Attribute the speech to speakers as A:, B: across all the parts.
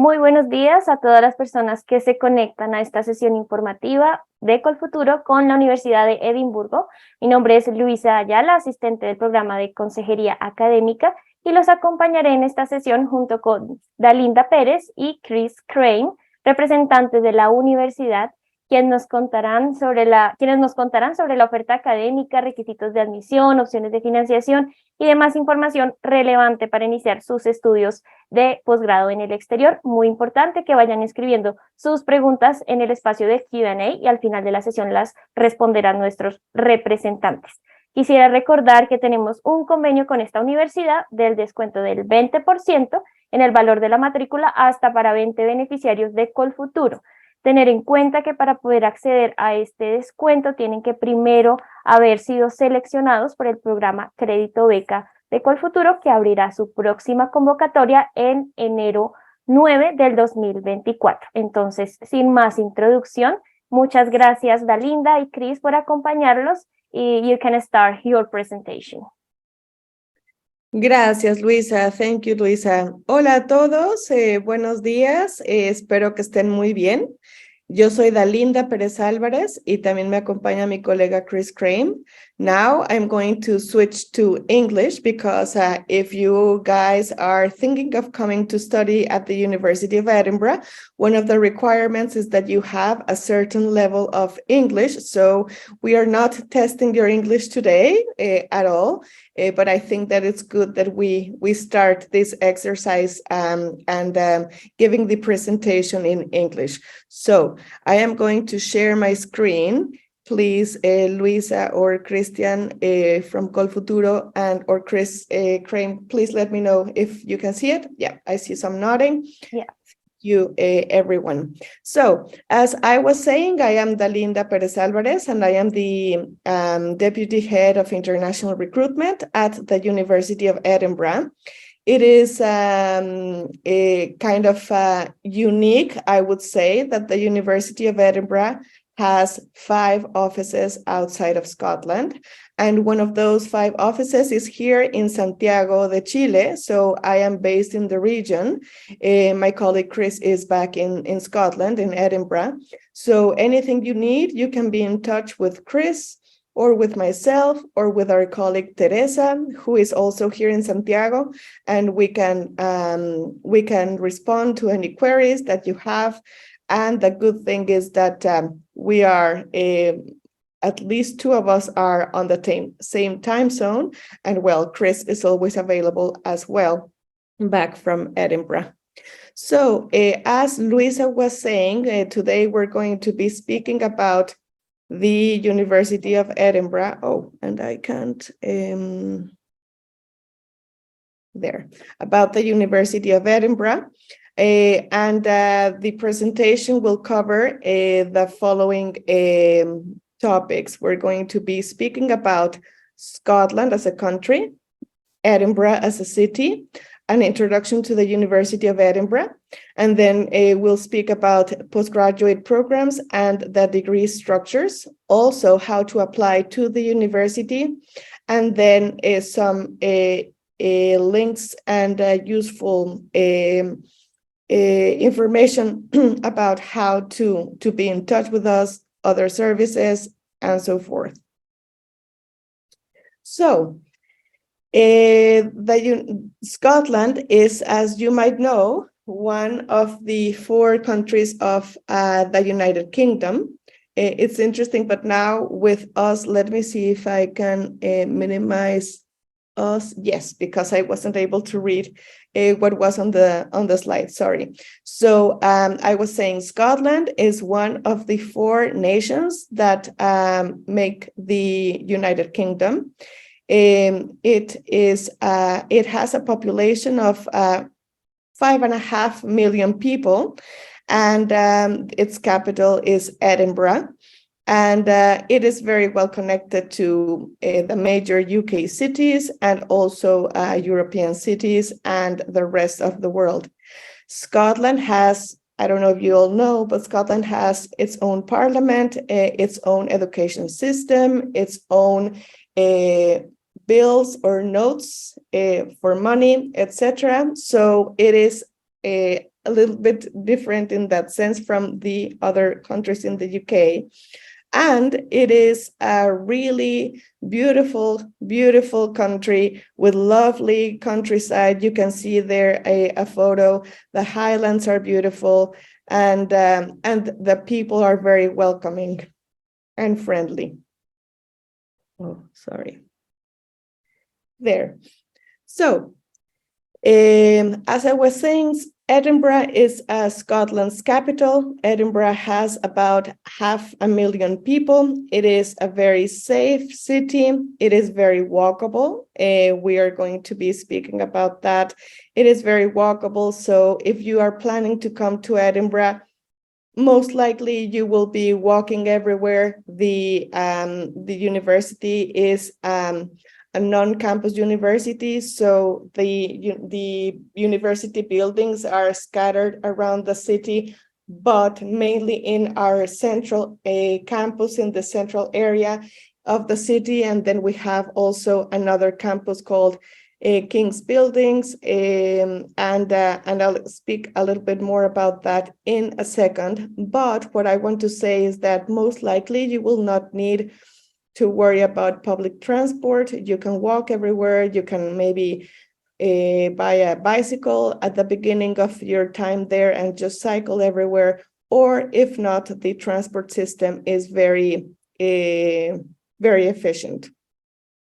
A: Muy buenos días a todas las personas que se conectan a esta sesión informativa de Colfuturo con la Universidad de Edimburgo. Mi nombre es Luisa Ayala, asistente del programa de Consejería Académica, y los acompañaré en esta sesión junto con Dalinda Pérez y Chris Crane, representantes de la universidad, quienes nos contarán sobre la oferta académica, requisitos de admisión, opciones de financiación y demás información relevante para iniciar sus estudios de posgrado en el exterior. Muy importante que vayan escribiendo sus preguntas en el espacio de Q&A y al final de la sesión las responderán nuestros representantes. Quisiera recordar que tenemos un convenio con esta universidad del descuento del 20% en el valor de la matrícula hasta para 20 beneficiarios de Colfuturo. Tener en cuenta que para poder acceder a este descuento tienen que primero haber sido seleccionados por el programa Crédito Beca de Colfuturo, que abrirá su próxima convocatoria en enero 9 del 2024. Entonces, sin más introducción, muchas gracias Dalinda y Chris por acompañarlos y you can start your presentation.
B: Gracias, Luisa. Thank you, Luisa. Hola a todos, buenos días. Espero que estén muy bien. Yo soy Dalinda Pérez Álvarez y también me acompaña mi colega Chris Crane. Now I'm going to switch to English because if you guys are thinking of coming to study at the University of Edinburgh, one of the requirements is that you have a certain level of English. So we are not testing your English today at all, but I think that it's good that we start this exercise and giving the presentation in English. So I am going to share my screen. Please, Luisa or Christian from Colfuturo or Chris Crane, please let me know if you can see it. Yeah, I see some nodding.
A: Yeah.
B: You, everyone. So, as I was saying, I am Dalinda Pérez Álvarez, and I am the Deputy Head of International Recruitment at the University of Edinburgh. It is a kind of unique, I would say, that the University of Edinburgh has 5 offices outside of Scotland. And one of those 5 offices is here in Santiago de Chile. So I am based in the region. My colleague Chris is back in Scotland, in Edinburgh. So anything you need, you can be in touch with Chris or with myself or with our colleague Teresa, who is also here in Santiago. And we can respond to any queries that you have. And the good thing is that we are, at least 2 of us are on the same time zone. And well, Chris is always available as well, back from Edinburgh. So as Luisa was saying, today we're going to be speaking about the University of Edinburgh. Oh, and I can't, about the University of Edinburgh. And the presentation will cover the following topics. We're going to be speaking about Scotland as a country, Edinburgh as a city, an introduction to the University of Edinburgh, and then we'll speak about postgraduate programs and the degree structures, also how to apply to the university, and then some links and useful information about how to be in touch with us, other services, and so forth. So, Scotland is, as you might know, one of the 4 countries of the United Kingdom. It's interesting, but now with us, let me see if I can minimize us. Yes, because I wasn't able to read what was on the slide, sorry. So I was saying Scotland is one of the 4 nations that make the United Kingdom. It has a population of 5.5 million people, and its capital is Edinburgh. And it is very well connected to the major UK cities and also European cities and the rest of the world. Scotland has, I don't know if you all know, but Scotland has its own parliament, its own education system, its own bills or notes for money, etc. So it is a little bit different in that sense from the other countries in the UK. And it is a really beautiful, beautiful country with lovely countryside. You can see there a photo. The highlands are beautiful, and the people are very welcoming and friendly. Oh, sorry. There. So, as I was saying, Edinburgh is Scotland's capital. Edinburgh has about 500,000 people. It is a very safe city. It is very walkable. We are going to be speaking about that. It is very walkable. So if you are planning to come to Edinburgh, most likely you will be walking everywhere. The university is a non-campus university, so the university buildings are scattered around the city, but mainly in our central campus in the central area of the city. And then we have also another campus called King's Buildings, and I'll speak a little bit more about that in a second. But what I want to say is that most likely you will not need to worry about public transport. You can walk everywhere. You can maybe buy a bicycle at the beginning of your time there and just cycle everywhere. Or if not, the transport system is very efficient.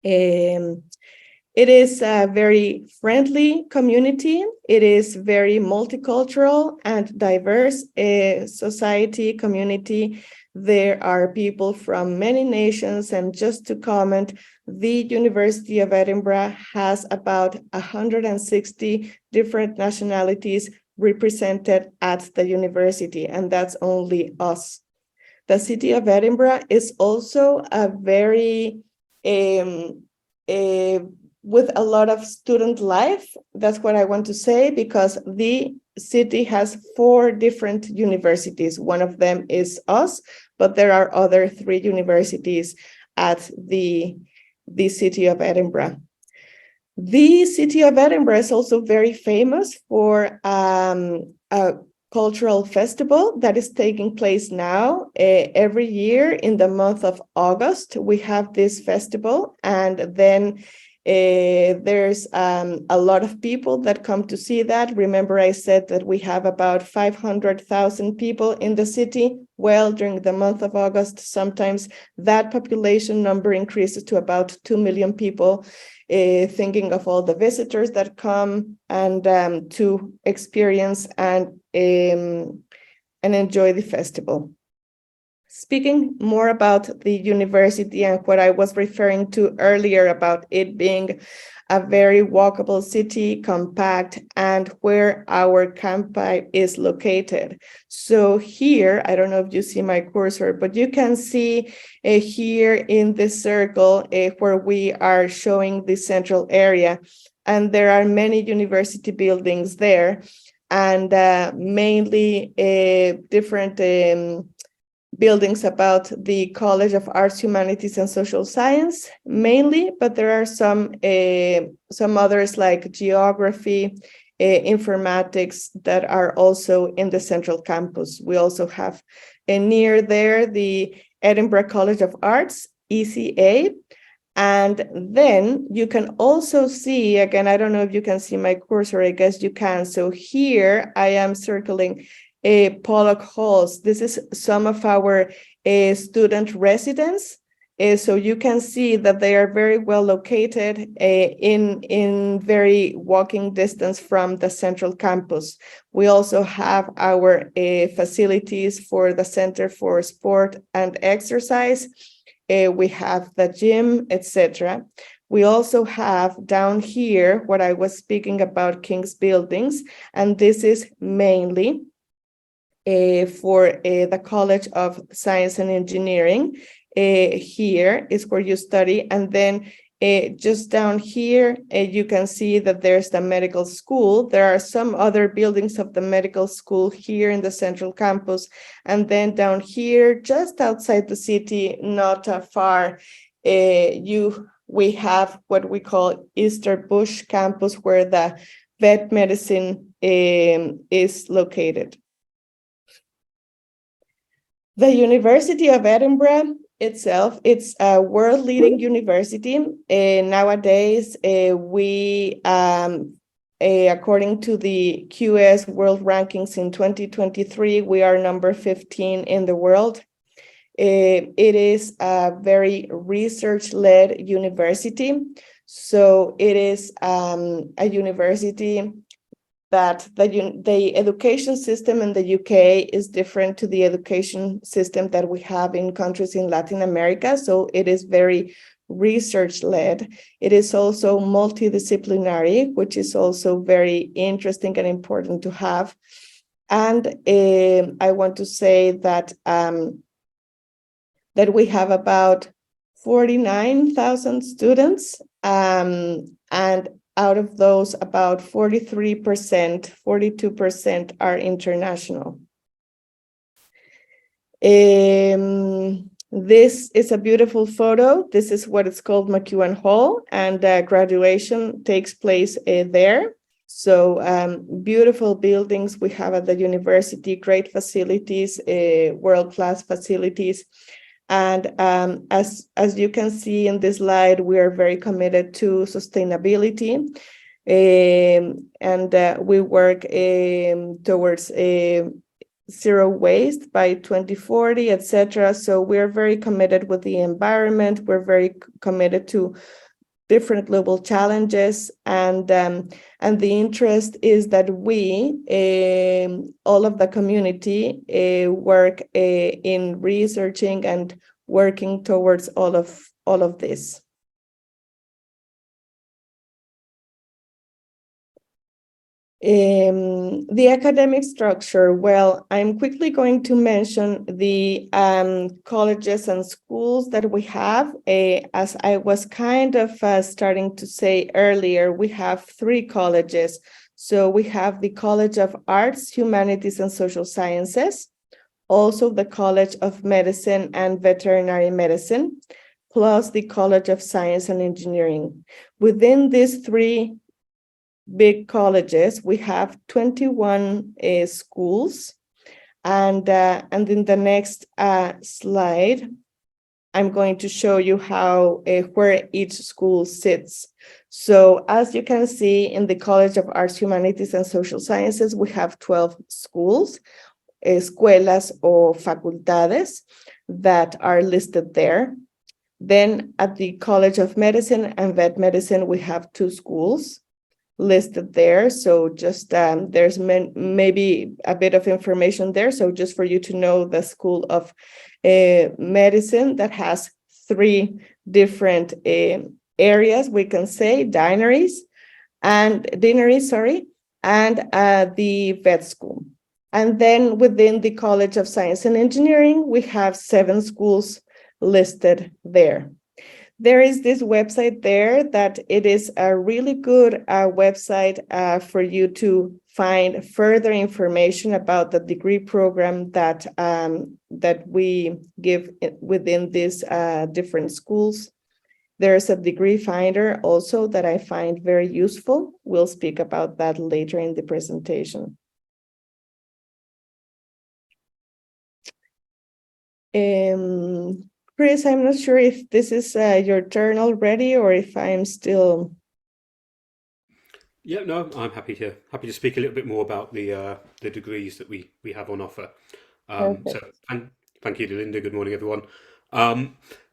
B: It is a very friendly community. It is very multicultural and diverse society, community. There are people from many nations, and just to comment, the University of Edinburgh has about 160 different nationalities represented at the university, and that's only us. The city of Edinburgh is also a very with a lot of student life. That's what I want to say, because the city has 4 different universities. One of them is us, but there are other 3 universities at the city of Edinburgh. The city of Edinburgh is also very famous for a cultural festival that is taking place now. Every year in the month of August, we have this festival, and then there's a lot of people that come to see that. Remember, I said that we have about 500,000 people in the city. Well, during the month of August, sometimes that population number increases to about 2 million people, thinking of all the visitors that come and to experience and enjoy the festival. Speaking more about the university and what I was referring to earlier about it being a very walkable city, compact, and where our campi is located. So here, I don't know if you see my cursor, but you can see here in this circle where we are showing the central area, and there are many university buildings there, and mainly different buildings about the College of Arts, Humanities, and Social Science mainly, but there are some others like geography, informatics that are also in the central campus. We also have near there the Edinburgh College of Arts, ECA. And then you can also see, again, I don't know if you can see my cursor, I guess you can. So here I am circling Pollock Halls. This is some of our student residents. So you can see that they are very well located in very walking distance from the central campus. We also have our facilities for the Center for Sport and Exercise. We have the gym, etc. We also have down here what I was speaking about, King's Buildings, and this is mainly for the College of Science and Engineering. Here is where you study, and then just down here, you can see that there's the medical school. There are some other buildings of the medical school here in the central campus. And then down here, just outside the city, not far, we have what we call Easter Bush campus, where the vet medicine is located. The University of Edinburgh itself, it's a world-leading university. Nowadays, we, according to the QS World Rankings in 2023, we are number 15 in the world. It is a very research-led university. So it is a university that the education system in the UK is different to the education system that we have in countries in Latin America. So it is very research-led. It is also multidisciplinary, which is also very interesting and important to have. And I want to say that that we have about 49,000 students, and out of those, about 43%, 42% are international. This is a beautiful photo. This is what it's called McEwan Hall, and graduation takes place there. So beautiful buildings we have at the university, great facilities, world-class facilities. And as you can see in this slide, we are very committed to sustainability, and we work towards zero waste by 2040, etc. So we're very committed with the environment. We're very committed to different global challenges, and the interest is that we, all of the community, work in researching and working towards all of this. The academic structure, well, I'm quickly going to mention the colleges and schools that we have. As I was kind of starting to say earlier, we have 3 colleges. So we have the College of Arts, Humanities, and Social Sciences, also the College of Medicine and Veterinary Medicine, plus the College of Science and Engineering. Within these 3 big colleges, we have 21 schools, and in the next slide, I'm going to show you how where each school sits. So as you can see, in the College of Arts, Humanities, and Social Sciences, we have 12 schools, escuelas or facultades, that are listed there. Then at the College of Medicine and Vet Medicine, we have 2 schools listed there. So just there's maybe a bit of information there. So just for you to know, the School of Medicine, that has 3 different areas, we can say, deaneries, and the vet school. And then within the College of Science and Engineering, we have 7 schools listed there. There is this website there that it is a really good website for you to find further information about the degree program that we give within these different schools. There's a degree finder also that I find very useful. We'll speak about that later in the presentation. Chris, I'm not sure if this is your turn already, or if I'm still.
C: Yeah, no, I'm happy to speak a little bit more about the degrees that we have on offer. Thank you, Delinda. Good morning, everyone.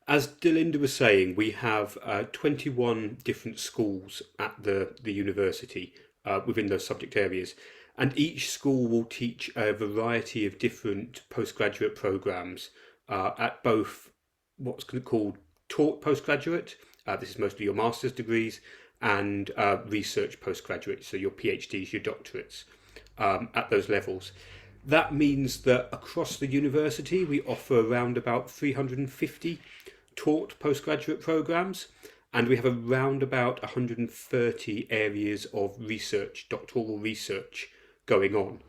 C: As Delinda was saying, we have 21 different schools at the university within those subject areas, and each school will teach a variety of different postgraduate programs at both what's called taught postgraduate. This is mostly your master's degrees, and research postgraduate, so your PhDs, your doctorates, at those levels. That means that across the university, we offer around about 350 taught postgraduate programs, and we have around about 130 areas of research, doctoral research going on.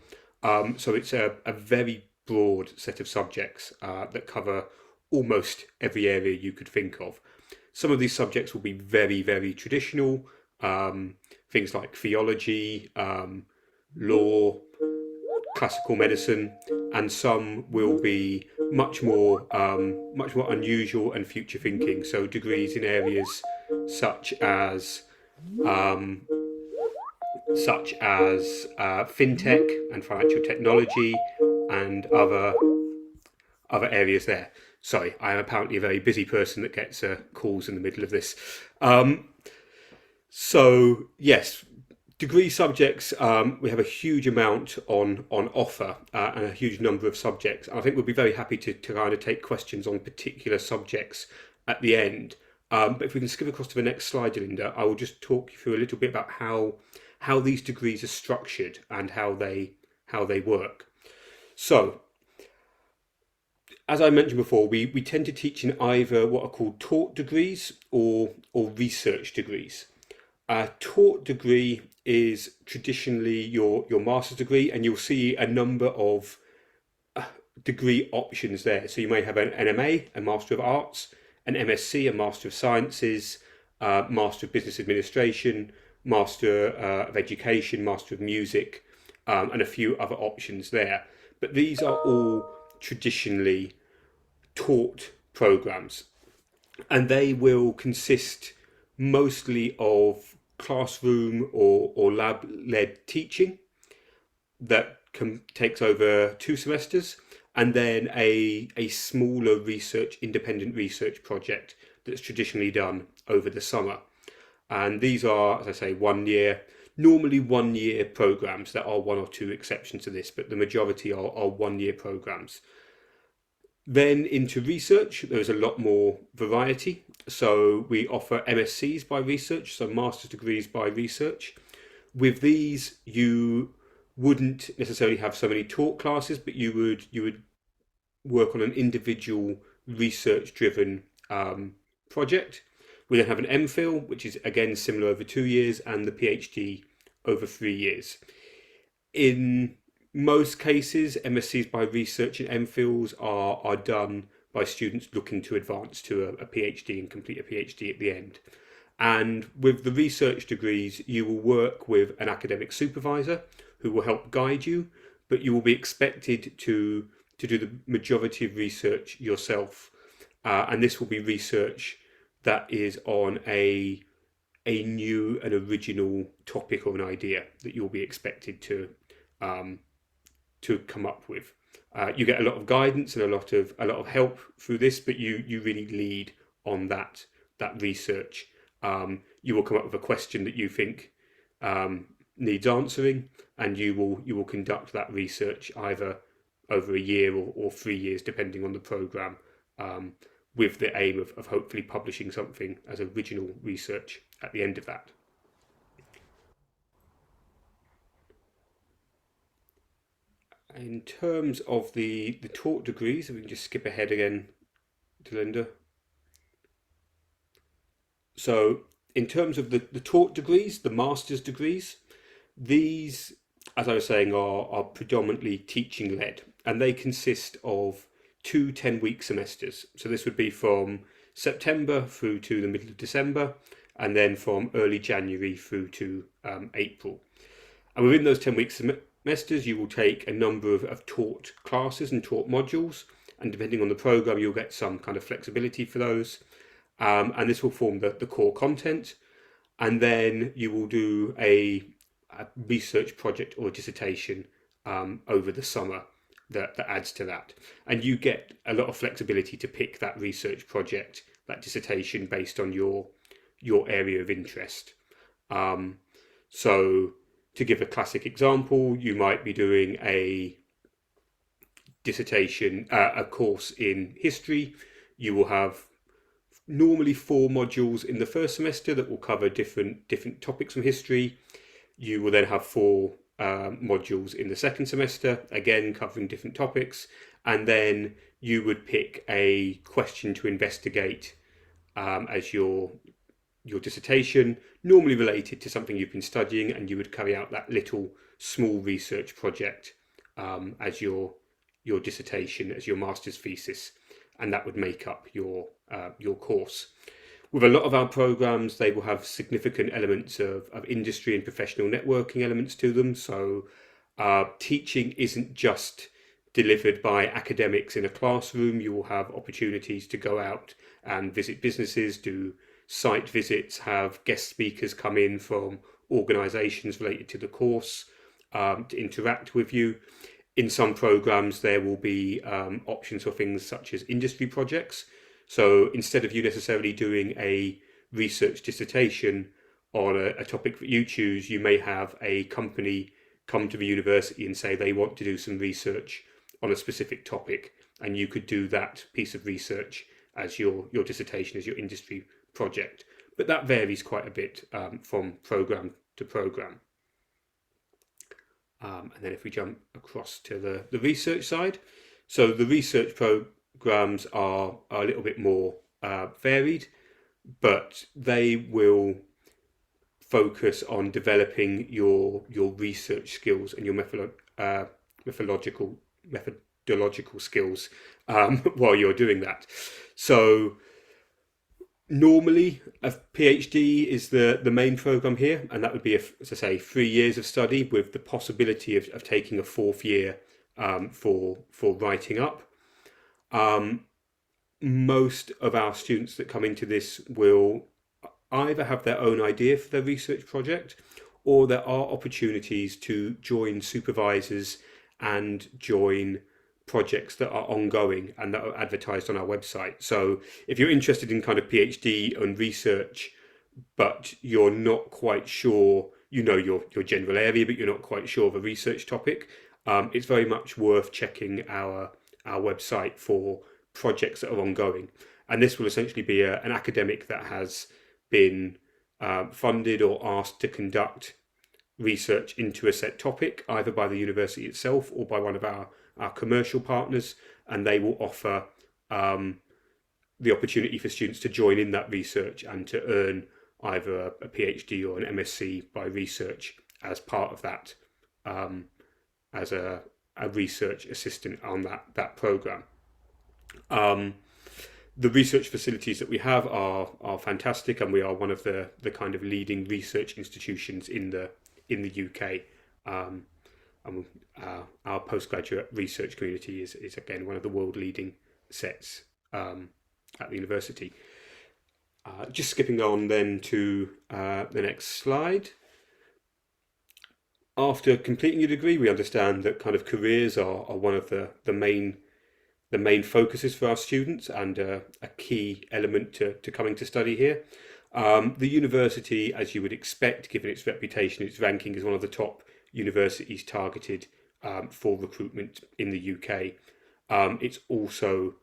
C: So it's a very broad set of subjects that cover almost every area you could think of. Some of these subjects will be very, very traditional, things like theology, law, classical medicine, and some will be much more unusual and future thinking. So degrees in areas such as fintech and financial technology and other areas there. Sorry, I am apparently a very busy person that gets calls in the middle of this. So yes, degree subjects, we have a huge amount on offer and a huge number of subjects. I think we'll be very happy to kind of take questions on particular subjects at the end. But if we can skip across to the next slide, Linda, I will just talk you through a little bit about how these degrees are structured and how they work. So, as I mentioned before, we tend to teach in either what are called taught degrees or research degrees. A taught degree is traditionally your master's degree, and you'll see a number of degree options there. So you may have an MA, a Master of Arts, an MSc, a Master of Sciences, Master of Business Administration, Master of Education, Master of Music, and a few other options there. But these are all traditionally taught programs, and they will consist mostly of classroom or lab-led teaching that takes over 2 semesters, and then a smaller independent research project that's traditionally done over the summer. And these are, as I say, normally 1 year programs. There are 1 or 2 exceptions to this, but the majority are 1 year programs. Then into research, there's a lot more variety. So we offer MScs by research, so master's degrees by research. With these, you wouldn't necessarily have so many taught classes, but you would work on an individual research-driven project. We then have an MPhil, which is again similar over 2 years, and the PhD over 3 years. In most cases, MScs by research and MPhils are done by students looking to advance to a PhD and complete a PhD at the end. And with the research degrees, you will work with an academic supervisor who will help guide you, but you will be expected to do the majority of research yourself. And this will be research that is on a new and original topic or an idea that you'll be expected to come up with. You get a lot of guidance and a lot of help through this, but you really lead on that research. You will come up with a question that you think needs answering, and you will conduct that research either over a year or 3 years, depending on the program, with the aim of hopefully publishing something as original research at the end of that. In terms of the taught degrees, we can just skip ahead again to Linda. So in terms of the taught degrees, the master's degrees, these, as I was saying, are predominantly teaching led, and they consist of 2 10-week semesters. So this would be from September through to the middle of December, and then from early January through to April. And within those 10-week semesters, you will take a number of taught classes and taught modules, and depending on the program, you'll get some kind of flexibility for those. And this will form the core content. And then you will do a research project or dissertation over the summer that adds to that. And you get a lot of flexibility to pick that research project, that dissertation, based on your area of interest. So to give a classic example, you might be doing a dissertation, a course in history. You will have normally 4 modules in the first semester that will cover different topics from history. You will then have 4 modules in the second semester, again covering different topics, and then you would pick a question to investigate as your dissertation, normally related to something you've been studying, and you would carry out that little small research project as your dissertation, as your master's thesis, and that would make up your course. With a lot of our programs, they will have significant elements of industry and professional networking elements to them. So teaching isn't just delivered by academics in a classroom. You will have opportunities to go out and visit businesses, do site visits, have guest speakers come in from organisations related to the course to interact with you. In some programs, there will be options for things such as industry projects. So instead of you necessarily doing a research dissertation on a topic that you choose, you may have a company come to the university and say they want to do some research on a specific topic, and you could do that piece of research as your dissertation, as your industry project. But that varies quite a bit from program to program. And then if we jump across to the research side, so the research programs are a little bit more varied, but they will focus on developing your research skills and your methodological skills while you're doing that. So normally a PhD is the main program here, and that would be, as I say, 3 years of study with the possibility of taking a 4th year for writing up. Most of our students that come into this will either have their own idea for their research project, or there are opportunities to join supervisors and join projects that are ongoing and that are advertised on our website. So if you're interested in kind of PhD and research, but you're not quite sure, you know your general area, but you're not quite sure of a research topic, it's very much worth checking our website for projects that are ongoing. And this will essentially be an academic that has been funded or asked to conduct research into a set topic, either by the university itself or by one of our commercial partners, and they will offer the opportunity for students to join in that research and to earn either a PhD or an MSc by research as part of that, as a research assistant on that program. The research facilities that we have are fantastic, and we are one of the kind of leading research institutions in the UK. And our postgraduate research community is again one of the world leading sets at the university. Just skipping on then to the next slide. After completing your degree, we understand that kind of careers are one of the main focuses for our students, and a key element to coming to study here. The university, as you would expect, given its reputation, its ranking, is one of the top universities targeted for recruitment in the UK. It's also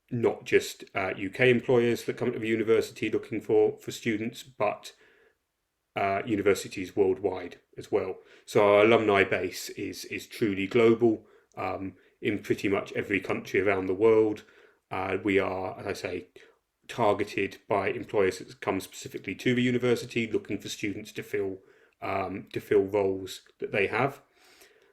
C: not just UK employers that come to the university looking for students, but universities worldwide as well. So our alumni base is truly global. In pretty much every country around the world. We are, as I say, targeted by employers that come specifically to the university looking for students to fill roles that they have.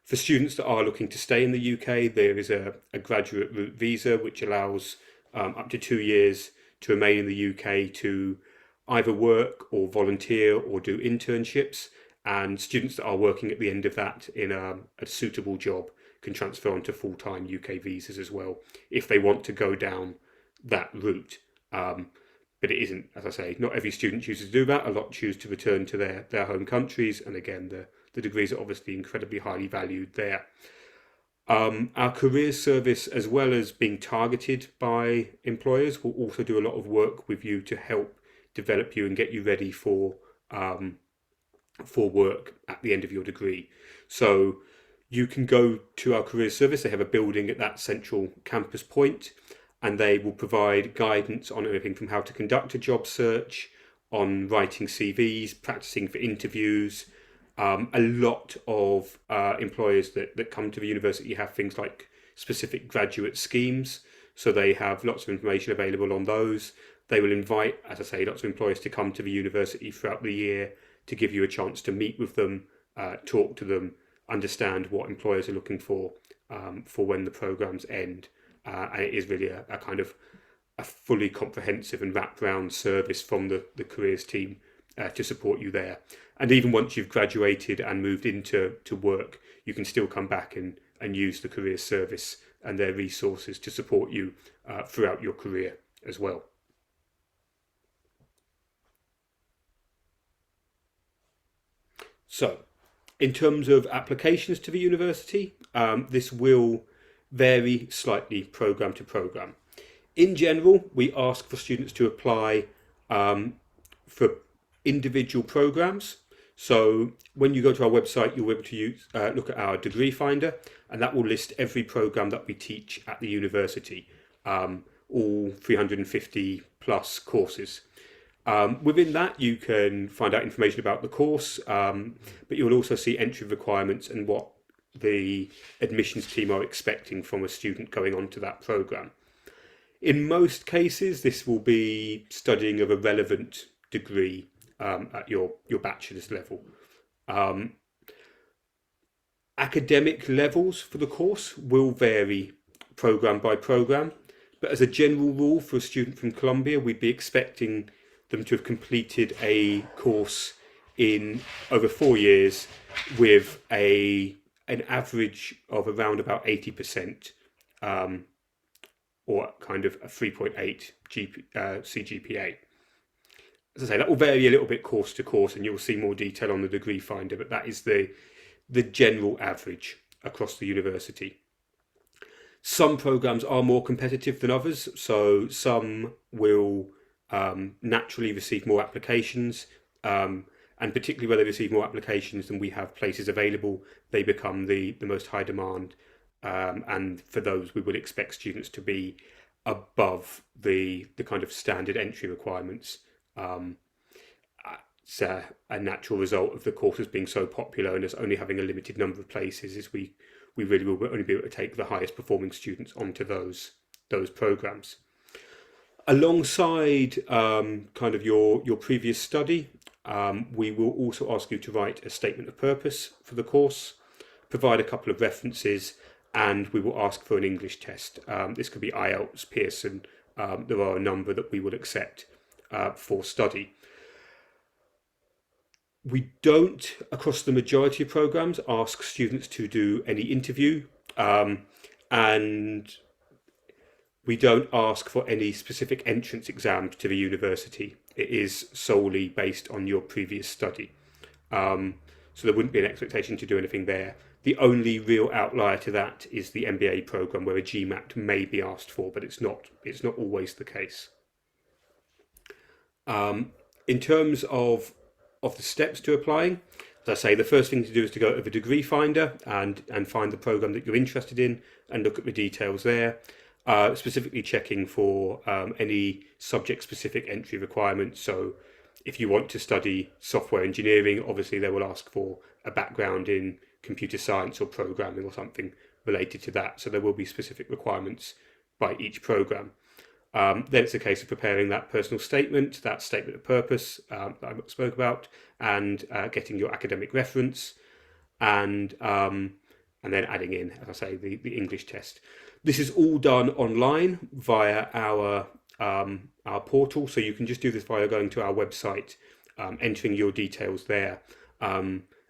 C: For students that are looking to stay in the UK, there is a graduate route visa which allows up to 2 years to remain in the UK to either work or volunteer or do internships, and students that are working at the end of that in a suitable job can transfer onto full-time UK visas as well if they want to go down that route. But it isn't, as I say, not every student chooses to do that. A lot choose to return to their home countries, and again, the degrees are obviously incredibly highly valued there. Our careers service, as well as being targeted by employers, will also do a lot of work with you to help develop you and get you ready for work at the end of your degree. So you can go to our careers service. They have a building at that central campus point, and they will provide guidance on everything from how to conduct a job search, on writing CVs, practicing for interviews. A lot of employers that come to the university have things like specific graduate schemes, so they have lots of information available on those. They will invite, as I say, lots of employers to come to the university throughout the year to give you a chance to meet with them, talk to them, understand what employers are looking for when the programs end. And it is really a kind of a fully comprehensive and wraparound service from the careers team to support you there. And even once you've graduated and moved into work, you can still come back and use the careers service and their resources to support you throughout your career as well. So, in terms of applications to the university, this will vary slightly programme to programme. In general, we ask for students to apply for individual programmes. So when you go to our website, you'll be able to look at our degree finder, and that will list every programme that we teach at the university, all 350 plus courses. Within that, you can find out information about the course, but you'll also see entry requirements and what the admissions team are expecting from a student going on to that programme. In most cases, this will be studying of a relevant degree at your bachelor's level. Academic levels for the course will vary programme by programme, but as a general rule for a student from Colombia, we'd be expecting them to have completed a course in over 4 years with an average of around about 80%, or kind of a 3.8 CGPA. As I say, that will vary a little bit course to course, and you'll see more detail on the degree finder, but that is the general average across the university. Some programs are more competitive than others, so some will naturally receive more applications, and particularly where they receive more applications than we have places available, they become the most high demand, and for those we would expect students to be above the kind of standard entry requirements. It's a natural result of the courses being so popular and us only having a limited number of places, is we really will only be able to take the highest performing students onto those programs. Alongside kind of your previous study, we will also ask you to write a statement of purpose for the course, provide a couple of references, and we will ask for an English test. This could be IELTS, Pearson. There are a number that we will accept for study. We don't, across the majority of programs, ask students to do any interview, and we don't ask for any specific entrance exams to the university. It is solely based on your previous study. So there wouldn't be an expectation to do anything there. The only real outlier to that is the MBA program, where a GMAT may be asked for, but it's not always the case. In terms of the steps to applying, as I say, the first thing to do is to go to the degree finder and find the program that you're interested in and look at the details there, specifically checking for any subject-specific entry requirements. So if you want to study software engineering, obviously they will ask for a background in computer science or programming or something related to that. So there will be specific requirements by each program. Then it's a case of preparing that personal statement, that statement of purpose that I spoke about, and getting your academic reference, and then adding in, as I say, the English test. This is all done online via our portal, so you can just do this via going to our website, entering your details there,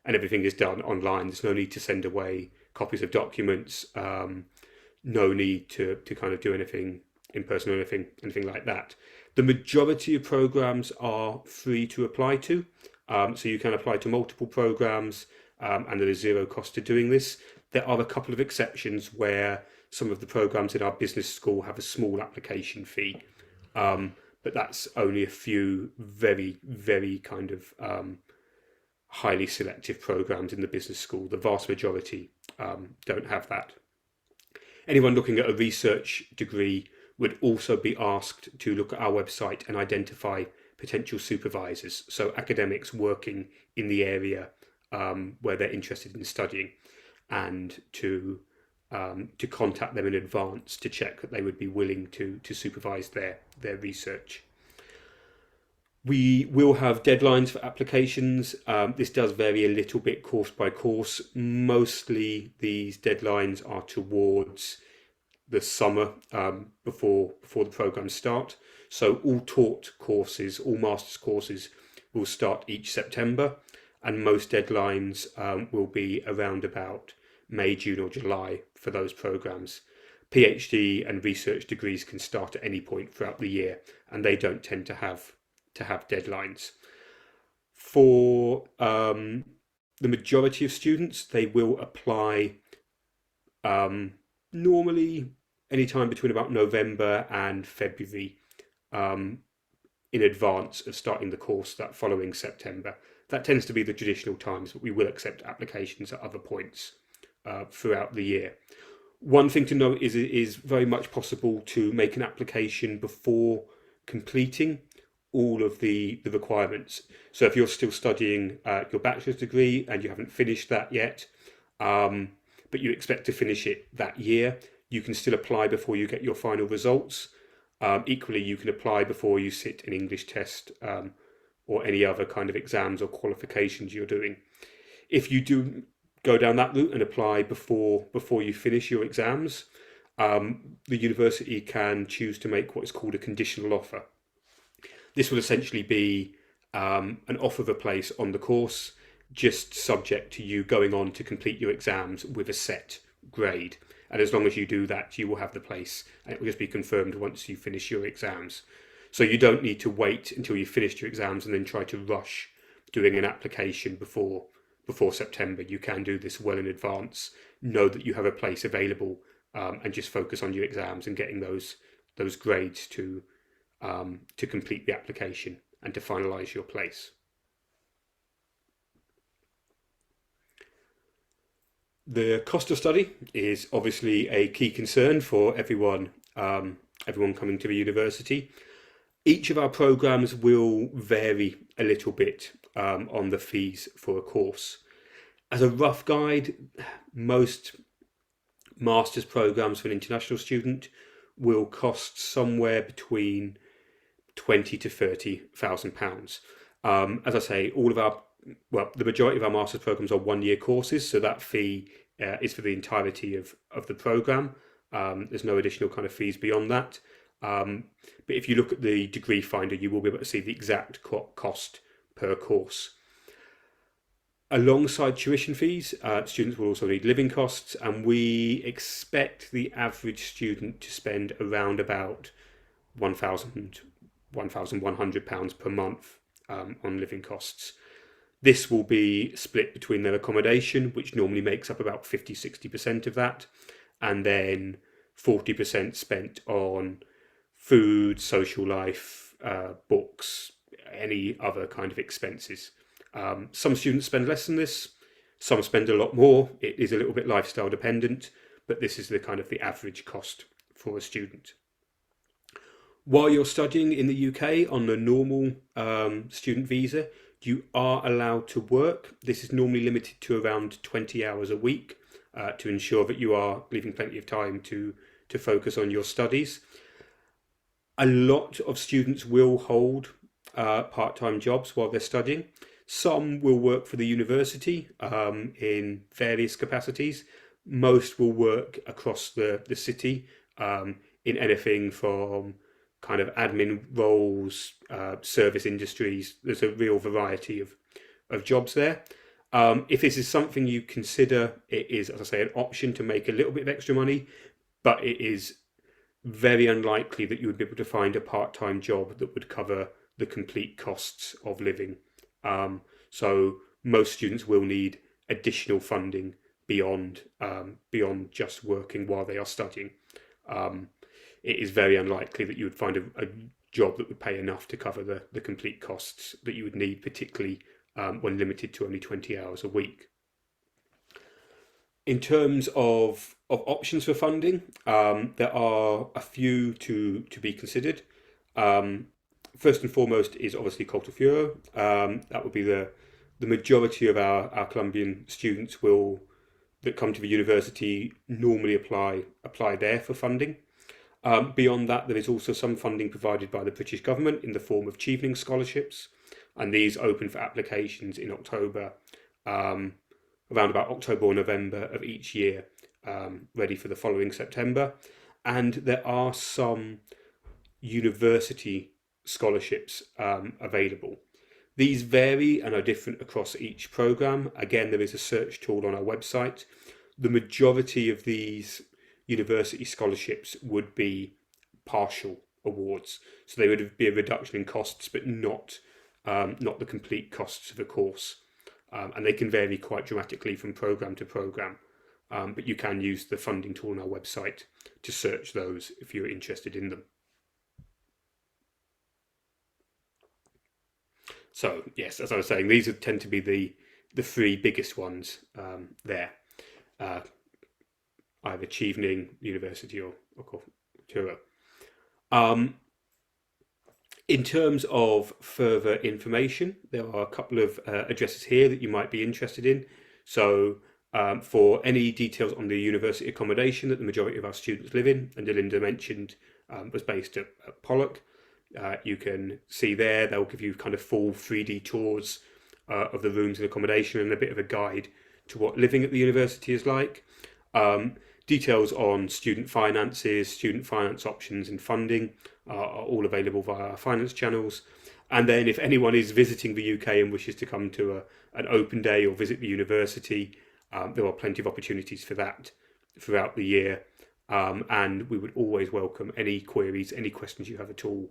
C: and everything is done online. There's no need to send away copies of documents, no need to kind of do anything in person or anything like that. The majority of programs are free to apply to, so you can apply to multiple programs, and there is zero cost to doing this. There are a couple of exceptions where some of the programs in our business school have a small application fee, but that's only a few very, very kind of highly selective programs in the business school. The vast majority don't have that. Anyone looking at a research degree would also be asked to look at our website and identify potential supervisors, so academics working in the area where they're interested in studying, and to contact them in advance to check that they would be willing to supervise their research. We will have deadlines for applications. This does vary a little bit course by course. Mostly these deadlines are towards the summer before the programs start. So all taught courses, all master's courses will start each September, and most deadlines will be around about May, June or July for those programs. PhD and research degrees can start at any point throughout the year, and they don't tend to have deadlines. For the majority of students, they will apply normally anytime between about November and February in advance of starting the course that following September. That tends to be the traditional times, but we will accept applications at other points throughout the year. One thing to note is it is very much possible to make an application before completing all of the requirements. So if you're still studying your bachelor's degree and you haven't finished that yet, but you expect to finish it that year, you can still apply before you get your final results. Equally, you can apply before you sit an English test or any other kind of exams or qualifications you're doing. If you do go down that route and apply before you finish your exams, the university can choose to make what is called a conditional offer. This will essentially be an offer of a place on the course, just subject to you going on to complete your exams with a set grade. And as long as you do that, you will have the place, and it will just be confirmed once you finish your exams. So you don't need to wait until you've finished your exams and then try to rush doing an application before September. You can do this well in advance, know that you have a place available, and just focus on your exams and getting those grades to complete the application and to finalise your place. The cost of study is obviously a key concern for everyone coming to the university. Each of our programs will vary a little bit on the fees for a course. As a rough guide, most master's programs for an international student will cost somewhere between £20,000 to £30,000. As I say, the majority of our master's programs are 1-year courses, so that fee is for the entirety of the program. There's no additional kind of fees beyond that. But if you look at the degree finder, you will be able to see the exact cost per course. Alongside tuition fees, students will also need living costs, and we expect the average student to spend around about £1,100 per month on living costs. This will be split between their accommodation, which normally makes up about 50-60% of that, and then 40% spent on food, social life, books, any other kind of expenses. Some students spend less than this, some spend a lot more. It is a little bit lifestyle dependent, but this is the kind of the average cost for a student. While you're studying in the UK on the normal student visa, you are allowed to work. This is normally limited to around 20 hours a week to ensure that you are leaving plenty of time to focus on your studies. A lot of students will hold part-time jobs while they're studying. Some will work for the university in various capacities. Most will work across the city in anything from kind of admin roles, service industries. There's a real variety of jobs there. If this is something you consider, it is, as I say, an option to make a little bit of extra money, but it is very unlikely that you would be able to find a part-time job that would cover the complete costs of living. So most students will need additional funding beyond just working while they are studying. It is very unlikely that you would find a job that would pay enough to cover the complete costs that you would need, particularly when limited to only 20 hours a week. In terms of options for funding, there are a few to be considered. First and foremost is obviously Culture Furo. That would be the majority of our Colombian students that come to the university normally apply there for funding. Beyond that, there is also some funding provided by the British government in the form of Chevening scholarships, and these open for applications in October, around about October or November of each year, ready for the following September. and there are some university scholarships available. These vary and are different across each program. Again, there is a search tool on our website. The majority of these university scholarships would be partial awards, so they would be a reduction in costs, but not the complete costs of a course, and they can vary quite dramatically from program to program. But you can use the funding tool on our website to search those if you're interested in them. So yes, as I was saying, these tend to be the three biggest ones there, either Chevening University or Cultura. In terms of further information, there are a couple of addresses here that you might be interested in. So for any details on the university accommodation that the majority of our students live in, and Delinda mentioned was based at Pollock, you can see there. They'll give you kind of full 3D tours of the rooms and accommodation and a bit of a guide to what living at the university is like. Details on student finances, student finance options and funding are all available via our finance channels. And then if anyone is visiting the UK and wishes to come to an open day or visit the university, there are plenty of opportunities for that throughout the year. And we would always welcome any queries, any questions you have at all.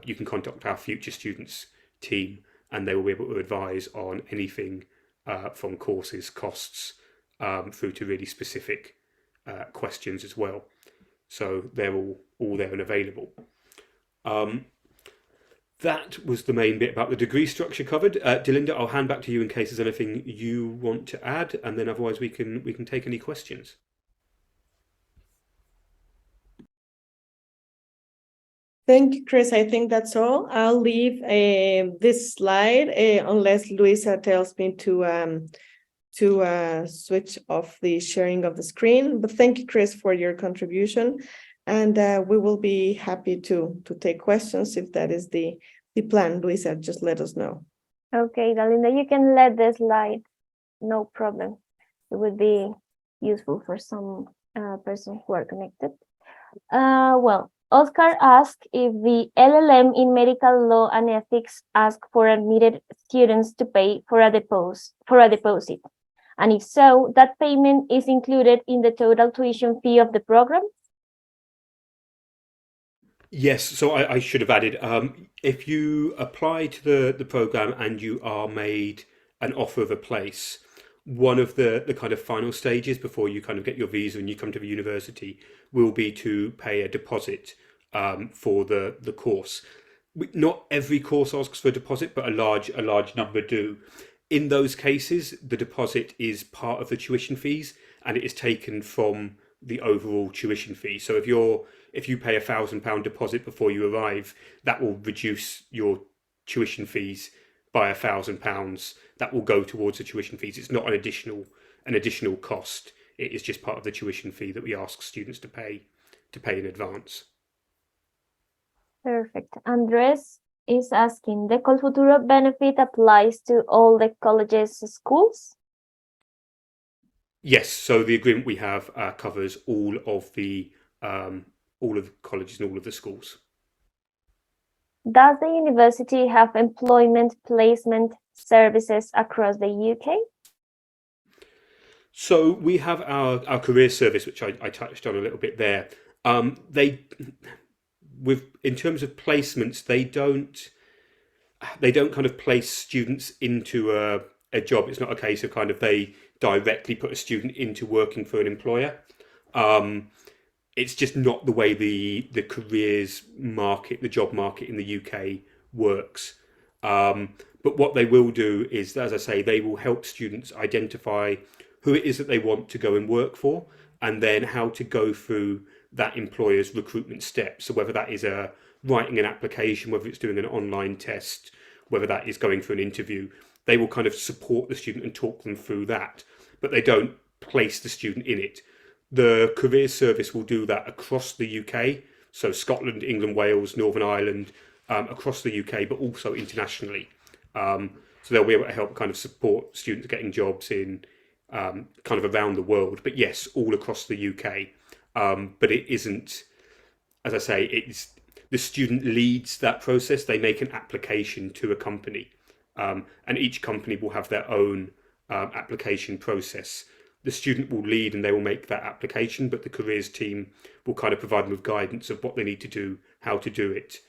C: You can contact our future students team and they will be able to advise on anything from courses, costs, through to really specific questions as well. So they're all there and available. That was the main bit about the degree structure covered. Delinda, I'll hand back to you in case there's anything you want to add, and then otherwise we can take any questions.
B: Thank you, Chris. I think that's all. I'll leave this slide unless Luisa tells me to switch off the sharing of the screen. But thank you, Chris, for your contribution. And we will be happy to take questions if that is the plan. Luisa, just let us know.
A: Okay, Galinda, you can let the slide, no problem. It would be useful for some persons who are connected. Well, Oscar asked if the LLM in medical law and ethics ask for admitted students to pay for a deposit. And if so, that payment is included in the total tuition fee of the program?
C: Yes, so I should have added, if you apply to the program and you are made an offer of a place, one of the kind of final stages before you kind of get your visa and you come to the university will be to pay a deposit for the course. Not every course asks for a deposit, but a large number do. In those cases, the deposit is part of the tuition fees and it is taken from the overall tuition fee. So if you pay £1,000 deposit before you arrive, that will reduce your tuition fees by £1,000. That will go towards the tuition fees. It's not an additional cost. It is just part of the tuition fee that we ask students to pay in advance.
A: Perfect. Andres is asking, the Colfuturo benefit applies to all the colleges schools?
C: Yes, so the agreement we have covers all of the colleges and all of the schools.
A: Does the university have employment placement services across the UK?
C: So we have our career service, which I touched on a little bit there. In terms of placements, they don't kind of place students into a job. It's not a case of kind of they directly put a student into working for an employer. It's just not the way the careers market, the job market in the UK works. But what they will do is, as I say, they will help students identify who it is that they want to go and work for, and then how to go through that employer's recruitment steps. So whether that is writing an application, whether it's doing an online test, whether that is going for an interview, they will kind of support the student and talk them through that, but they don't place the student in it. The career service will do that across the UK, so Scotland, England, Wales, Northern Ireland, across the UK, but also internationally. So they'll be able to help kind of support students getting jobs in kind of around the world, but yes, all across the UK. but it isn't, as I say, it's the student leads that process. They make an application to a company, and each company will have their own application process. The student will lead and they will make that application, but the careers team will kind of provide them with guidance of what they need to do, how to do it.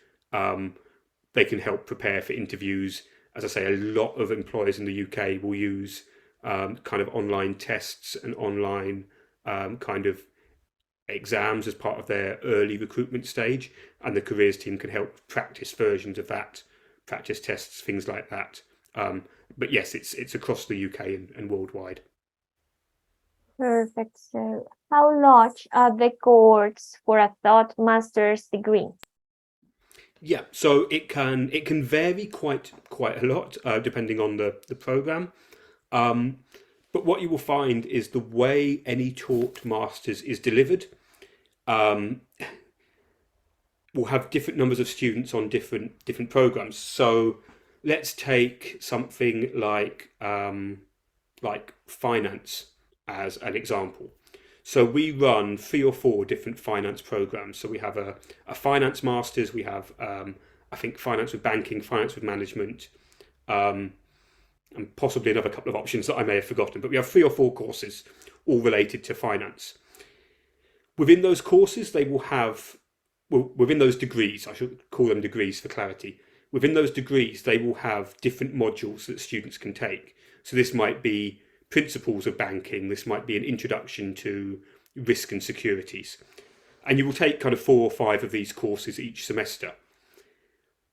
C: They can help prepare for interviews. As I say, a lot of employers in the UK will use kind of online tests and online kind of exams as part of their early recruitment stage, and the careers team can help practice versions of that, practice tests, things like that. But yes, it's across the UK and worldwide.
A: Perfect. So how large are the cohorts for a thought master's degree?
C: Yeah, so it can vary quite a lot depending on the program. But what you will find is the way any taught masters is delivered will have different numbers of students on different programs. So let's take something like finance as an example. So we run 3 or 4 different finance programs. So we have a finance masters, we have I think finance with banking, finance with management, and possibly another couple of options that I may have forgotten. But we have 3 or 4 courses all related to finance. Within those courses, they will have, well, within those degrees, I should call them degrees for clarity. Within those degrees, they will have different modules that students can take. So this might be principles of banking, this might be an introduction to risk and securities. And you will take kind of 4 or 5 of these courses each semester.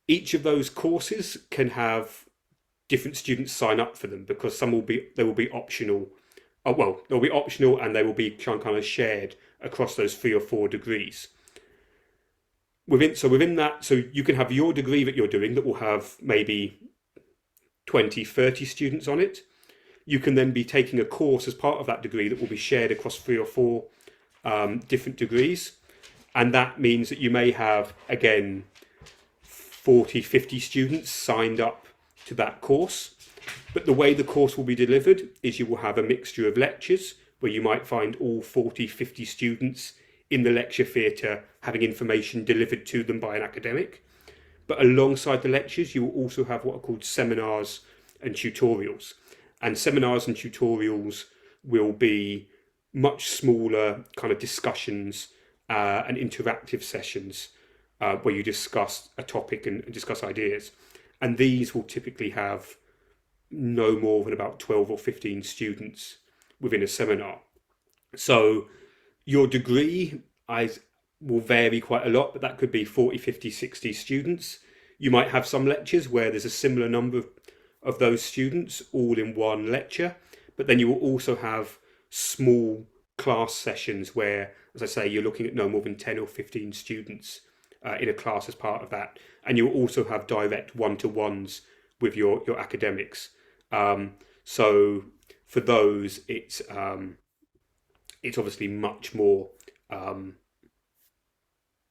C: Each of those courses can have different students sign up for them, because they will be optional. They'll be optional and they will be kind of shared across those 3 or 4 degrees. Within that, so you can have your degree that you're doing that will have maybe 20, 30 students on it. You can then be taking a course as part of that degree that will be shared across 3 or 4 different degrees. And that means that you may have, again, 40, 50 students signed up to that course. But the way the course will be delivered is you will have a mixture of lectures where you might find all 40, 50 students in the lecture theatre having information delivered to them by an academic. But alongside the lectures, you will also have what are called seminars and tutorials. And seminars and tutorials will be much smaller kind of discussions and interactive sessions where you discuss a topic and discuss ideas. And these will typically have no more than about 12 or 15 students within a seminar. So your degree will vary quite a lot, but that could be 40, 50, 60 students. You might have some lectures where there's a similar number of those students all in one lecture, but then you will also have small class sessions where, as I say, you're looking at no more than 10 or 15 students in a class as part of that. And you will also have direct one-to-ones with your academics. So for those, it's obviously much more kind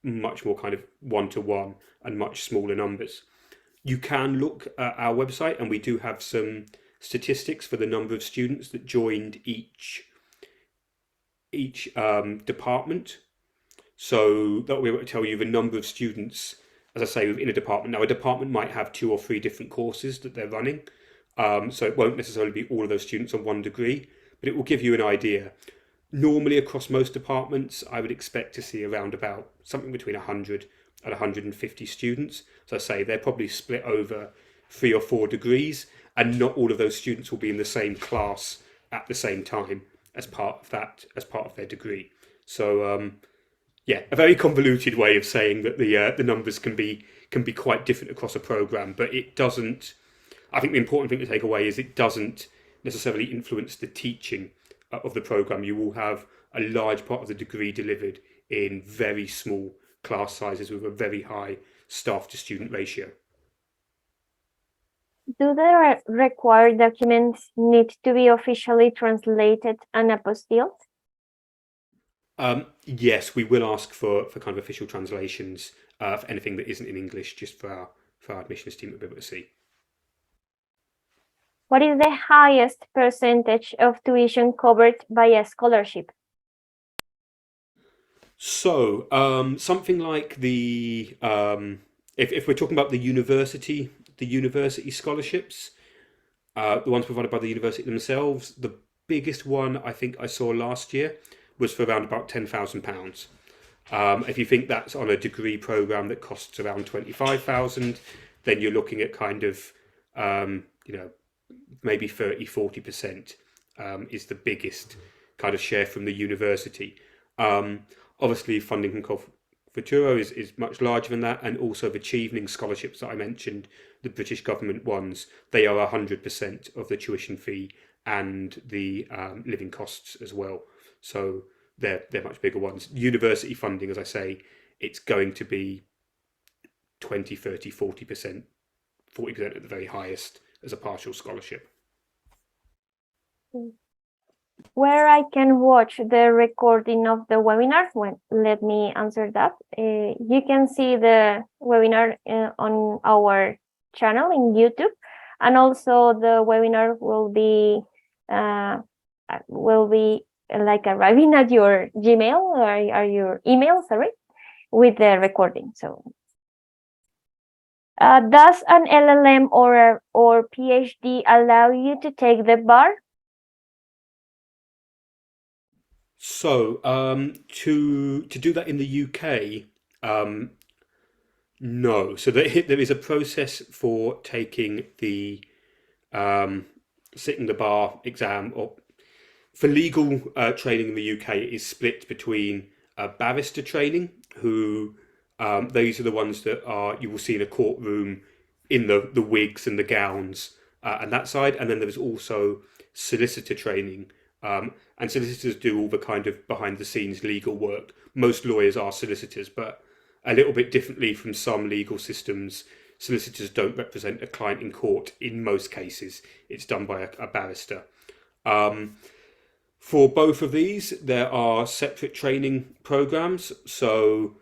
C: of one-to-one and much smaller numbers. You can look at our website, and we do have some statistics for the number of students that joined each department. So that will be able to tell you the number of students, as I say, within a department. Now, a department might have 2 or 3 different courses that they're running. So it won't necessarily be all of those students on one degree, but it will give you an idea. Normally, across most departments, I would expect to see around about something between 100 and 150 students. So I say they're probably split over 3 or 4 degrees, and not all of those students will be in the same class at the same time as part of their degree. So yeah, a very convoluted way of saying that the numbers can be quite different across a program, but it doesn't. I think the important thing to take away is it doesn't necessarily influence the teaching of the program. You will have a large part of the degree delivered in very small class sizes with a very high staff to student ratio.
A: Do the required documents need to be officially translated and apostilled?
C: Yes, we will ask for kind of official translations for anything that isn't in English, just for our admissions team to be able to see.
A: What is the highest percentage of tuition covered by a scholarship?
C: So, something like if we're talking about the university scholarships, the ones provided by the university themselves, the biggest one I think I saw last year was for around about £10,000. If you think that's on a degree program that costs around 25,000, then you're looking at kind of, you know, maybe 30-40% is the biggest kind of share from the university. Obviously, funding from Cultura is much larger than that, and also the Achieving scholarships that I mentioned, the British government ones, they are 100% of the tuition fee and the living costs as well. So they're much bigger ones. University funding, as I say, it's going to be 20, 30, 40%, 40% at the very highest as a partial scholarship.
A: Where I can watch the recording of the webinar? Well, let me answer that. You can see the webinar on our channel in YouTube, and also the webinar will be like arriving at your Gmail or your email, sorry, with the recording. So, does an LLM or PhD allow you to take the bar?
C: So, to do that in the UK, no. So there is a process for taking the sitting the bar exam, or for legal training in the UK, it is split between barrister training, who these are the ones that you will see in a courtroom in the wigs and the gowns and that side, and then there is also solicitor training. And solicitors do all the kind of behind the scenes legal work. Most lawyers are solicitors, but a little bit differently from some legal systems, solicitors don't represent a client in court in most cases. It's done by a barrister. For both of these, there are separate training programs. So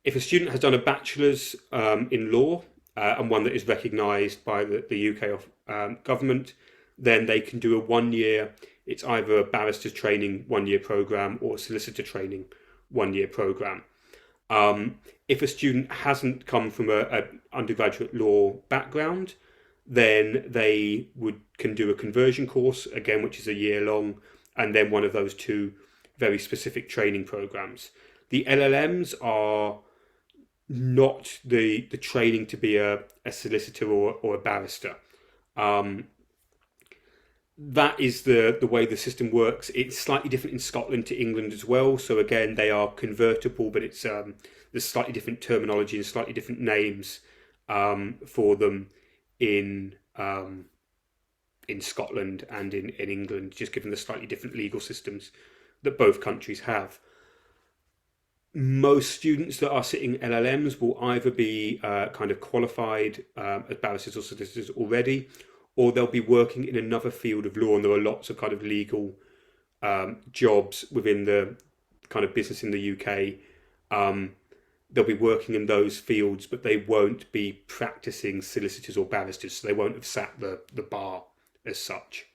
C: if a student has done a bachelor's in law and one that is recognised by the UK government, then they can do a 1 year, it's either a barrister's training 1 year program or a solicitor training 1 year program. If a student hasn't come from a undergraduate law background, then they can do a conversion course, again, which is a year long, and then one of those two very specific training programs. The LLMs are not the training to be a solicitor or a barrister. That is the way the system works. It's slightly different in Scotland to England as well. So again, they are convertible, but it's there's slightly different terminology and slightly different names for them in Scotland and in England, just given the slightly different legal systems that both countries have. Most students that are sitting LLMs will either be kind of qualified as barristers or solicitors already, or they'll be working in another field of law, and there are lots of kind of legal jobs within the kind of business in the UK. They'll be working in those fields, but they won't be practicing solicitors or barristers, so they won't have sat the bar as such.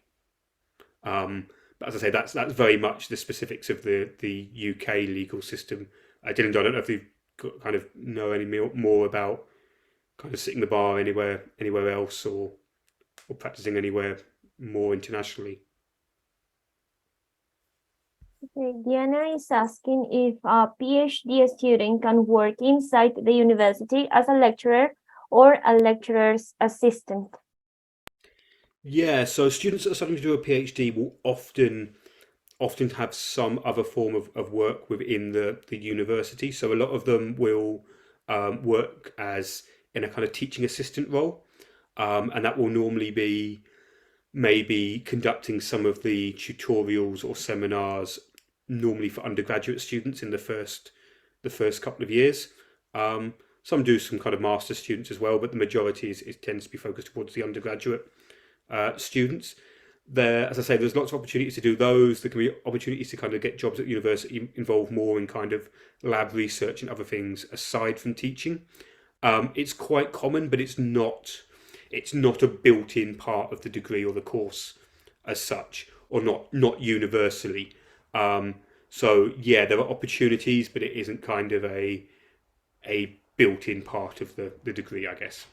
C: But as I say, that's very much the specifics of the UK legal system. Dylan, I don't know if you kind of know any more about kind of sitting the bar anywhere else, or practicing anywhere more internationally.
A: Okay, Diana is asking if a PhD student can work inside the university as a lecturer or a lecturer's assistant.
C: Yeah, so students that are starting to do a PhD will often have some other form of work within the university. So a lot of them will work as in a kind of teaching assistant role. And that will normally be maybe conducting some of the tutorials or seminars, normally for undergraduate students in the first couple of years. Some do some kind of master students as well, but the majority tends to be focused towards the undergraduate students. There, as I say, there's lots of opportunities to do those. There can be opportunities to kind of get jobs at university involved more in kind of lab research and other things aside from teaching. It's quite common, but it's not a built-in part of the degree or the course as such, or not universally. So yeah, there are opportunities, but it isn't kind of a built-in part of the degree, I guess.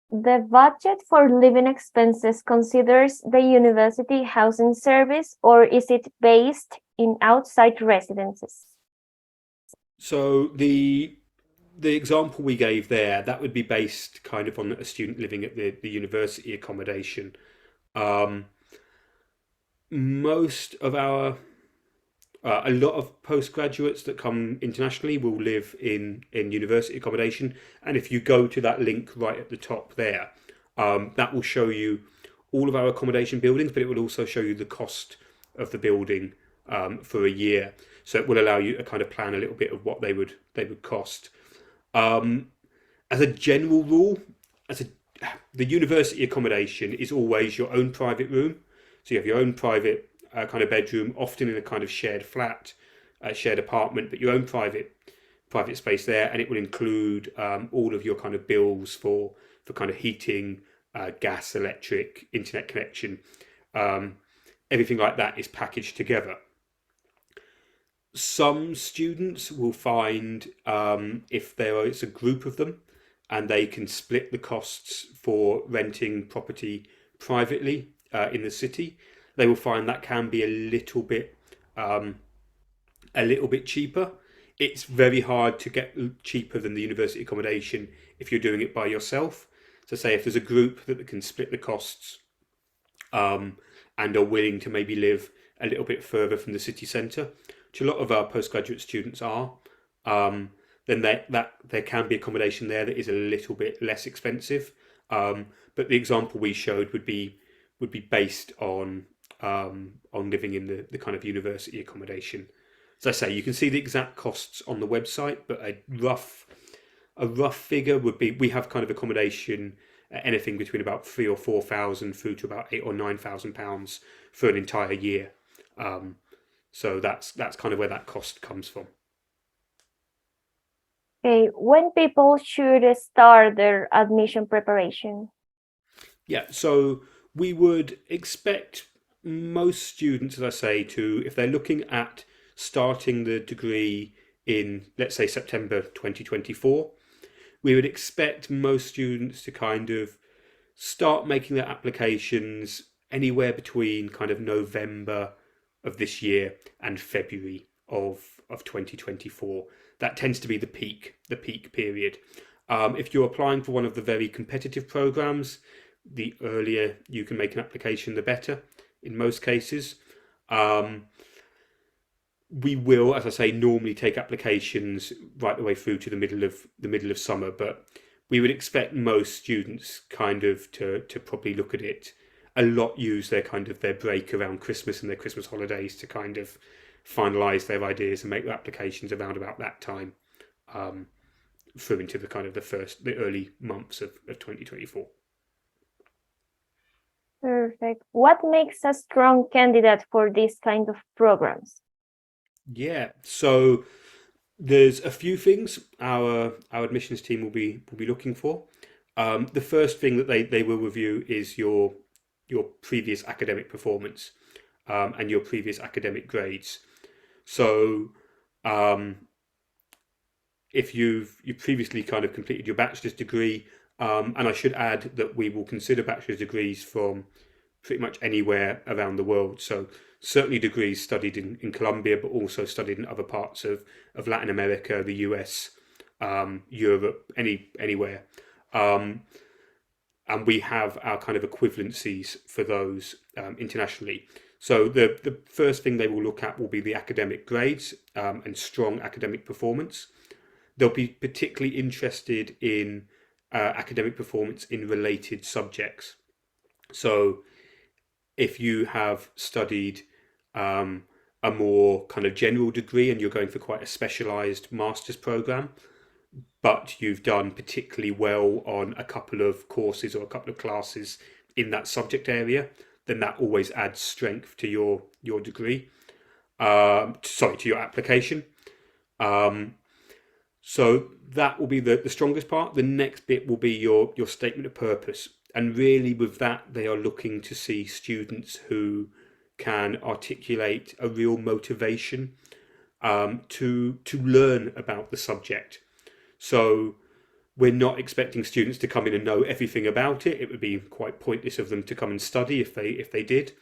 A: The budget for living expenses considers the university housing service, or is it based in outside residences?
C: So the example we gave there, that would be based kind of on a student living at the university accommodation. Um, most of our a lot of postgraduates that come internationally will live in university accommodation, and if you go to that link right at the top there, that will show you all of our accommodation buildings, but it will also show you the cost of the building for a year. So it will allow you to kind of plan a little bit of what they would cost. As a general rule, the university accommodation is always your own private room. So you have your own private kind of bedroom, often in a kind of shared flat, shared apartment, but your own private space there, and it will include all of your kind of bills for kind of heating, gas, electric, internet connection. Everything like that is packaged together. Some students will find if there is a group of them and they can split the costs for renting property privately in the city, they will find that can be a little bit cheaper. It's very hard to get cheaper than the university accommodation if you're doing it by yourself. So say if there's a group that can split the costs and are willing to maybe live a little bit further from the city centre, which a lot of our postgraduate students are, then there can be accommodation there that is a little bit less expensive. But the example we showed would be based on living in the kind of university accommodation. As I say, you can see the exact costs on the website, but a rough figure would be, we have kind of accommodation anything between about 3,000 or 4,000 through to about 8,000 or 9,000 pounds for an entire year. So that's kind of where that cost comes from.
A: Okay, when people should start their admission preparation?
C: Yeah, so we would expect most students, as I say, if they're looking at starting the degree in, let's say, September 2024, we would expect most students to kind of start making their applications anywhere between kind of November of this year and February of 2024. That tends to be the peak period. If you're applying for one of the very competitive programs, the earlier you can make an application, the better in most cases. We will, as I say, normally take applications right the way through to the middle of summer, but we would expect most students kind of to probably look at it a lot, use their kind of their break around Christmas and their Christmas holidays to kind of finalise their ideas and make their applications around about that time, through into the kind of the early months of 2024.
A: Perfect. What makes a strong candidate for these kind of programs?
C: Yeah, so there's a few things our admissions team will be looking for. The first thing that they will review is your previous academic performance and your previous academic grades. So if you previously kind of completed your bachelor's degree, and I should add that we will consider bachelor's degrees from pretty much anywhere around the world. So certainly degrees studied in Colombia, but also studied in other parts of Latin America, the US, Europe, anywhere. And we have our kind of equivalencies for those internationally. So the first thing they will look at will be the academic grades and strong academic performance. They'll be particularly interested in academic performance in related subjects. So if you have studied a more kind of general degree and you're going for quite a specialised master's programme, but you've done particularly well on a couple of courses or a couple of classes in that subject area, then that always adds strength to your degree. To your application. So that will be the strongest part. The next bit will be your statement of purpose. And really with that, they are looking to see students who can articulate a real motivation to learn about the subject. So we're not expecting students to come in and know everything about it. It would be quite pointless of them to come and study if they did.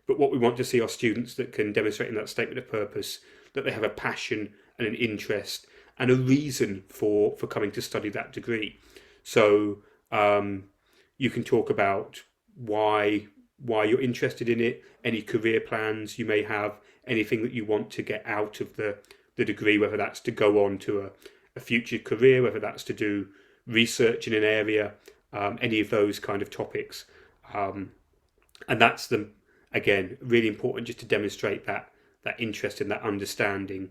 C: But what we want to see are students that can demonstrate in that statement of purpose that they have a passion and an interest and a reason for coming to study that degree. So you can talk about why you're interested in it, any career plans you may have, anything that you want to get out of the degree, whether that's to go on to a future career, whether that's to do research in an area, any of those kind of topics. And that's again, really important just to demonstrate that interest and that understanding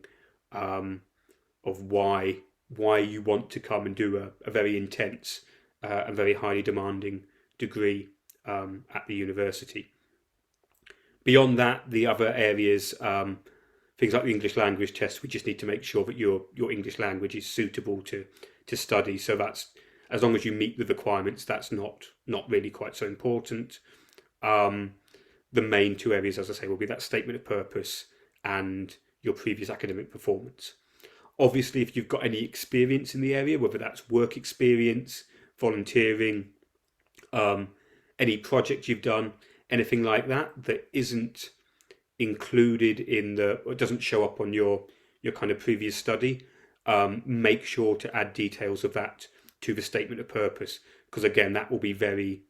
C: of why you want to come and do a very intense and very highly demanding degree at the university. Beyond that, the other areas, things like the English language test, we just need to make sure that your English language is suitable to study. So that's, as long as you meet the requirements, that's not really quite so important. The main two areas, as I say, will be that statement of purpose and your previous academic performance. Obviously, if you've got any experience in the area, whether that's work experience, volunteering, any project you've done, anything like that isn't included in or doesn't show up on your kind of previous study, make sure to add details of that to the statement of purpose, because again, that will be very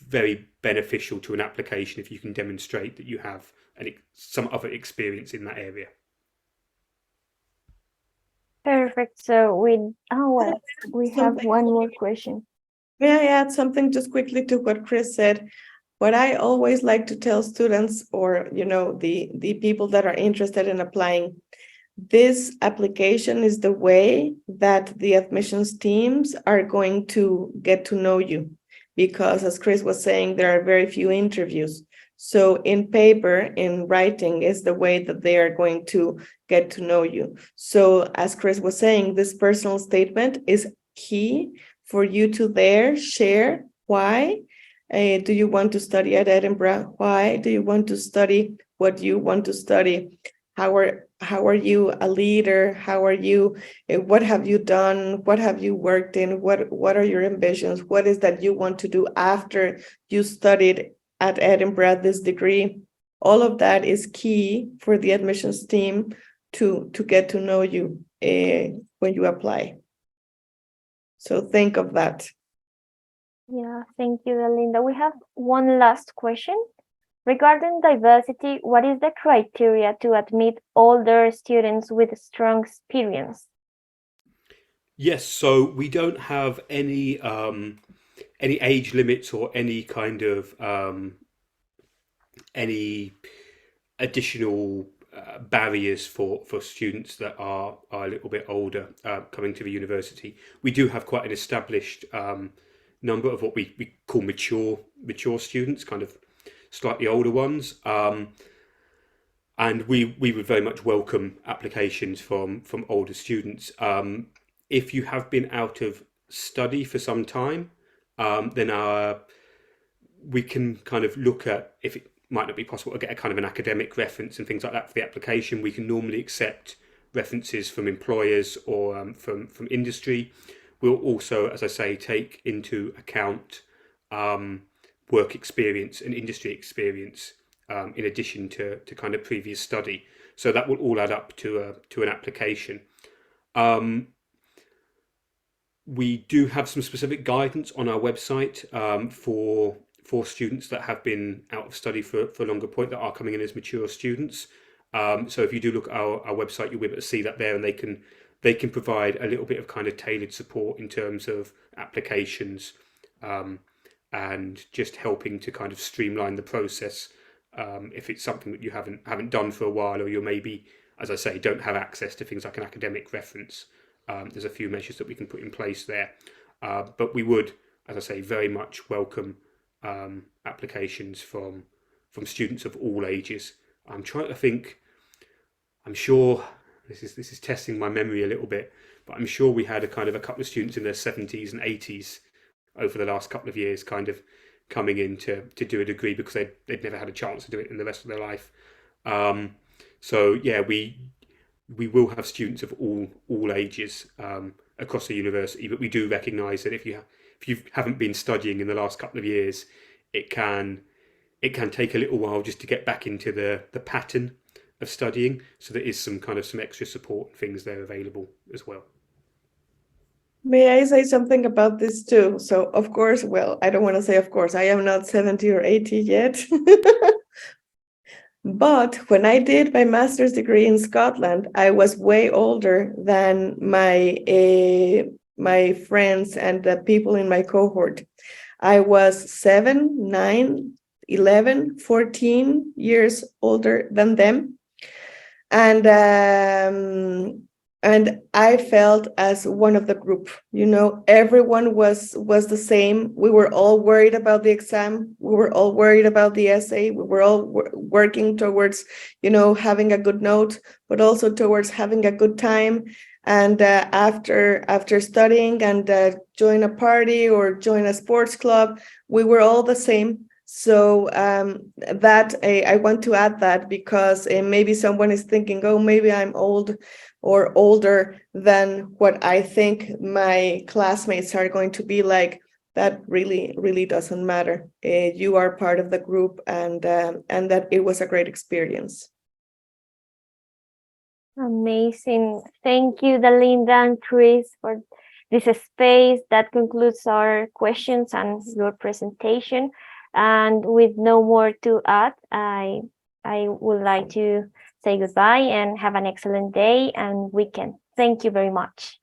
C: very beneficial to an application if you can demonstrate that you have some other experience in that area.
A: Perfect. So we have one more question.
B: May I add something just quickly to what Chris said? What I always like to tell students, or the people that are interested in applying, this application is the way that the admissions teams are going to get to know you, because as Chris was saying, there are very few interviews. So in paper, in writing, is the way that they are going to get to know you. So as Chris was saying, this personal statement is key for you to share why. Do you want to study at Edinburgh? Why do you want to study what you want to study? How are you a leader? How are you? What have you done? What have you worked in? What are your ambitions? What is that you want to do after you studied at Edinburgh this degree? All of that is key for the admissions team to get to know you when you apply. So think of that.
A: Yeah, thank you, Delinda. We have one last question. Regarding diversity, what is the criteria to admit older students with strong experience?
C: Yes, so we don't have any age limits or any kind of any additional barriers for students that are a little bit older coming to the university. We do have quite an established number of what we call mature students, kind of slightly older ones, and we would very much welcome applications from older students. If you have been out of study for some time, then we can kind of look at, if it might not be possible to get a kind of an academic reference and things like that for the application, we can normally accept references from employers or from industry. We'll also, as I say, take into account work experience and industry experience in addition to kind of previous study. So that will all add up to an application. We do have some specific guidance on our website for students that have been out of study for a longer point, that are coming in as mature students. So if you do look at our website, you'll be able to see that there, and they can provide a little bit of kind of tailored support in terms of applications and just helping to kind of streamline the process if it's something that you haven't done for a while, or you're maybe, as I say, don't have access to things like an academic reference. There's a few measures that we can put in place there, but we would, as I say, very much welcome applications from students of all ages. I'm trying to think. I'm sure this is testing my memory a little bit, but I'm sure we had a couple of students in their 70s and 80s over the last couple of years, kind of coming in to do a degree because they'd never had a chance to do it in the rest of their life. So yeah, we will have students of all ages across the university, but we do recognise that if you haven't been studying in the last couple of years, it can take a little while just to get back into the pattern of studying. So there is some extra support and things there available as well.
B: May I say something about this too? So of course, well, I don't want to say of course, I am not 70 or 80 yet. But when I did my master's degree in Scotland, I was way older than my friends and the people in my cohort. I was 7, 9, 11, 14 years older than them. And I felt as one of the group, everyone was the same. We were all worried about the exam. We were all worried about the essay. We were all working towards, having a good note, but also towards having a good time. And after studying and join a party or join a sports club, we were all the same. So that I want to add that because maybe someone is thinking, oh, maybe I'm old or older than what I think my classmates are going to be like. That really, really doesn't matter. You are part of the group, and that it was a great experience.
A: Amazing. Thank you, Dalinda and Chris, for this space. That concludes our questions and your presentation. And with no more to add, I would like to say goodbye and have an excellent day and weekend. Thank you very much.